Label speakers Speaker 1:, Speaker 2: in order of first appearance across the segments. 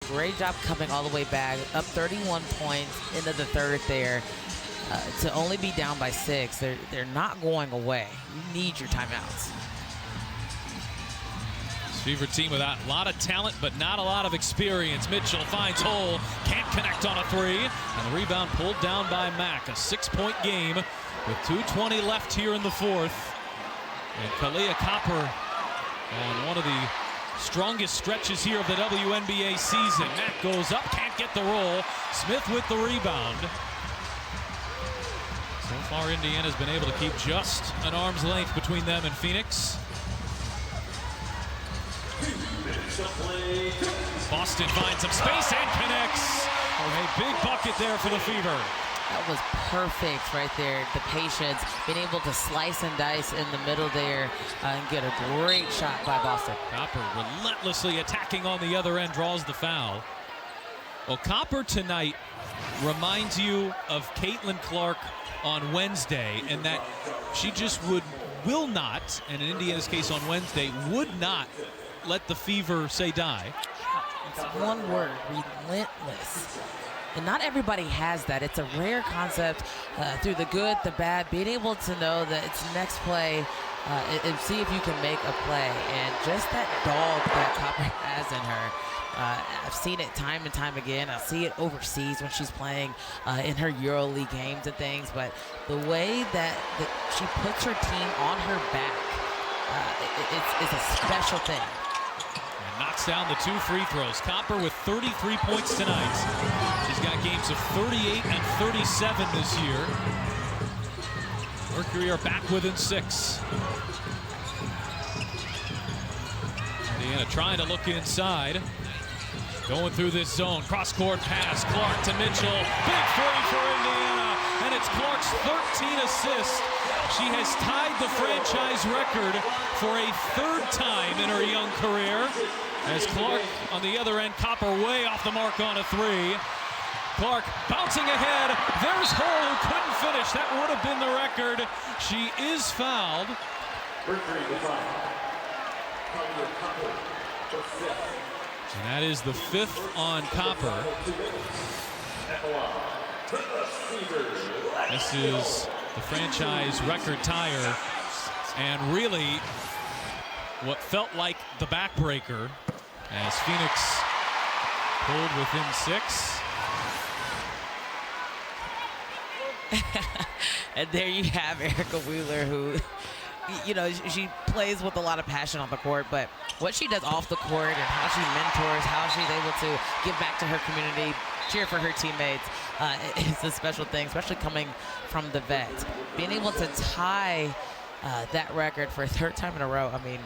Speaker 1: great job coming all the way back, up 31 points into the third there. To only be down by 6, they're not going away. You need your timeouts.
Speaker 2: Fever team without a lot of talent, but not a lot of experience. Mitchell finds hole, can't connect on a 3, and the rebound pulled down by Mack. A 6-point game with 2:20 left here in the fourth. And Kahleah Copper on one of the strongest stretches here of the WNBA season. Mack goes up, can't get the roll. Smith with the rebound. So far, Indiana's been able to keep just an arm's length between them and Phoenix. Boston finds some space and connects. A big bucket there for the Fever.
Speaker 1: That was perfect right there. The patience, being able to slice and dice in the middle there and get a great shot by Boston.
Speaker 2: Copper relentlessly attacking on the other end, draws the foul. Well, Copper tonight reminds you of Caitlin Clark on Wednesday, and that she just will not, and in Indiana's case on Wednesday, would not let the Fever say die.
Speaker 1: It's one word, relentless. And not everybody has that. It's a rare concept through the good, the bad, being able to know that it's next play and see if you can make a play. And just that dog that Copper has in her. I've seen it time and time again. I see it overseas when she's playing in her EuroLeague games and things. But the way that she puts her team on her back, it's a special thing.
Speaker 2: Knocks down the 2 free throws. Copper with 33 points tonight. She's got games of 38 and 37 this year. Mercury are back within 6. Indiana trying to look inside. Going through this zone. Cross-court pass. Clark to Mitchell. Big 3 for Indiana. And it's Clark's 13 assists. She has tied the franchise record for a 3rd time in her young career. As Clark on the other end, Copper way off the mark on a 3. Clark bouncing ahead. There's Hull, who couldn't finish. That would have been the record. She is fouled. And that is the 5th on Copper. This is the franchise record tire, and really what felt like the backbreaker as Phoenix pulled within 6.
Speaker 1: And there you have Erica Wheeler, who, you know, she plays with a lot of passion on the court, but what she does off the court and how she mentors, how she's able to give back to her community, cheer for her teammates, is a special thing, especially coming from the Vets. Being able to tie that record for a 3rd time in a row, I mean,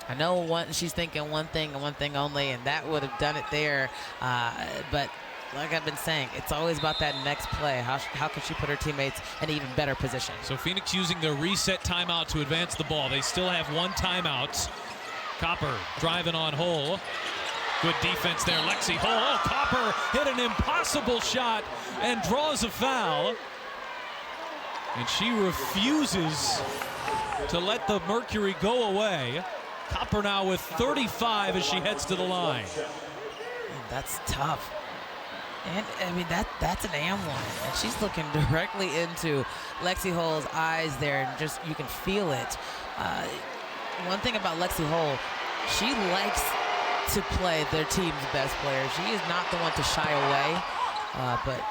Speaker 1: I know she's thinking one thing and one thing only, and that would have done it there, but like I've been saying, it's always about that next play. How can she put her teammates in an even better position?
Speaker 2: So Phoenix using their reset timeout to advance the ball. They still have 1 timeout. Copper driving on Hull. Good defense there, Lexi Hull. Oh, Copper hit an impossible shot and draws a foul. And she refuses to let the Mercury go away. Copper now with 35 as she heads to the line.
Speaker 1: Man, that's tough. And I mean, that's an and one, and she's looking directly into Lexi Hull's eyes there, and just you can feel it. One thing about Lexi Hull, she likes to play their team's best player. She is not the one to shy away, but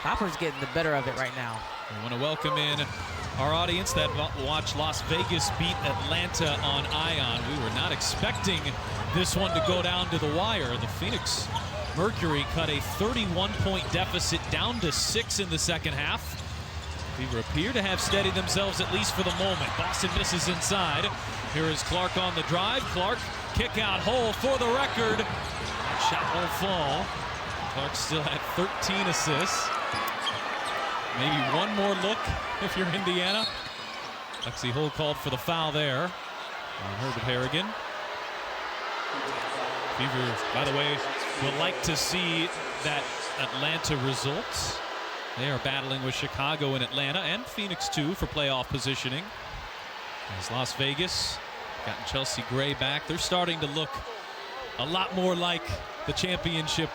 Speaker 1: Copper's getting the better of it right now.
Speaker 2: We want to welcome in our audience that watched Las Vegas beat Atlanta on Ion. We were not expecting this one to go down to the wire. The Phoenix Mercury cut a 31-point deficit down to 6 in the second half. Fever appear to have steadied themselves, at least for the moment. Boston misses inside. Here is Clark on the drive. Clark, kick out Hull for the record. That shot won't fall. Clark still at 13 assists. Maybe one more look if you're Indiana. Lexi Hull called for the foul there on Herbert Harrigan. Fever, by the way, would like to see that Atlanta result. They are battling with Chicago and Atlanta, and Phoenix too, for playoff positioning. As Las Vegas gotten Chelsea Gray back, they're starting to look a lot more like the championship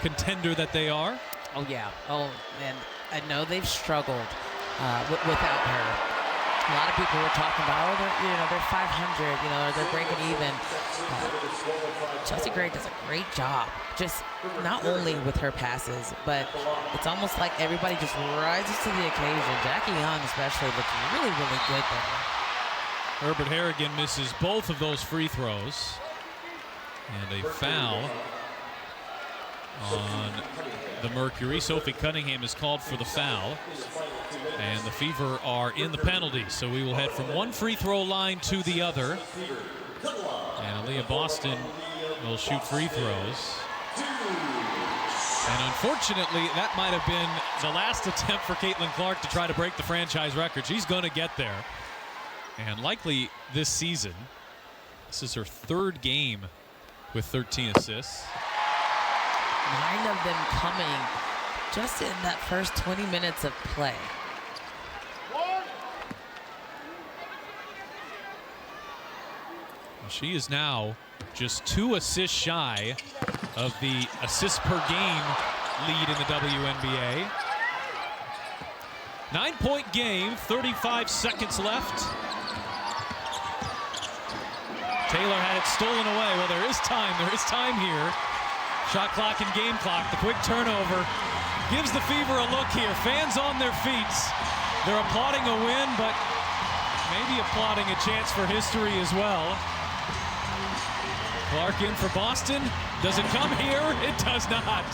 Speaker 2: contender that they are.
Speaker 1: Oh, yeah. Oh, and I know they've struggled without her. A lot of people were talking about, they're 500, they're breaking even. Chelsea Gray does a great job, just not only with her passes, but it's almost like everybody just rises to the occasion. Jackie Young especially looks really, really good there.
Speaker 2: Herbert Harrigan misses both of those free throws. And a foul on the Mercury. Sophie Cunningham is called for the foul. And the Fever are in the penalties. So we will head from one free throw line to the other. And Aliyah Boston will shoot free throws. And unfortunately, that might have been the last attempt for Caitlin Clark to try to break the franchise record. She's going to get there. And likely this season, this is her third game with 13 assists.
Speaker 1: 9 of them coming just in that first 20 minutes of play.
Speaker 2: She is now just 2 assists shy of the assists per game lead in the WNBA. 9-point game, 35 seconds left. Taylor had it stolen away. Well, there is time here. Shot clock and game clock. The quick turnover gives the Fever a look here. Fans on their feet. They're applauding a win, but maybe applauding a chance for history as well. Clark in for Boston. Does it come here? It does not.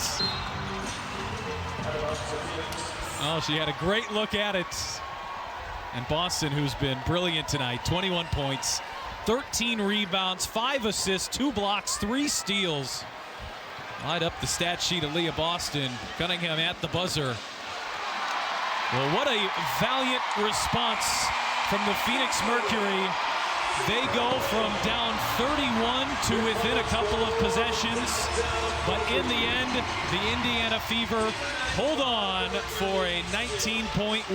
Speaker 2: Oh, she had a great look at it. And Boston, who's been brilliant tonight, 21 points, 13 rebounds, 5 assists, 2 blocks, 3 steals. Light up the stat sheet of Aliyah Boston. Cunningham at the buzzer. Well, what a valiant response from the Phoenix Mercury. They go from down 31 to within a couple of possessions. But in the end, the Indiana Fever hold on for a 19-point